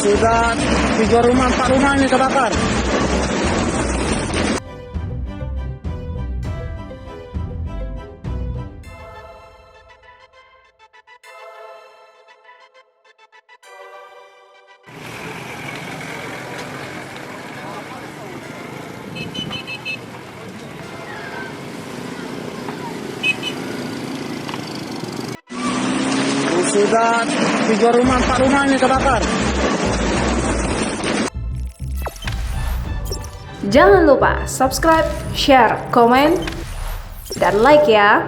Sudah 3 rumah, 4 rumah ini kebakar. Sudah 3 rumah, 4 rumah ini kebakar. Jangan lupa subscribe, share, komen, dan like ya.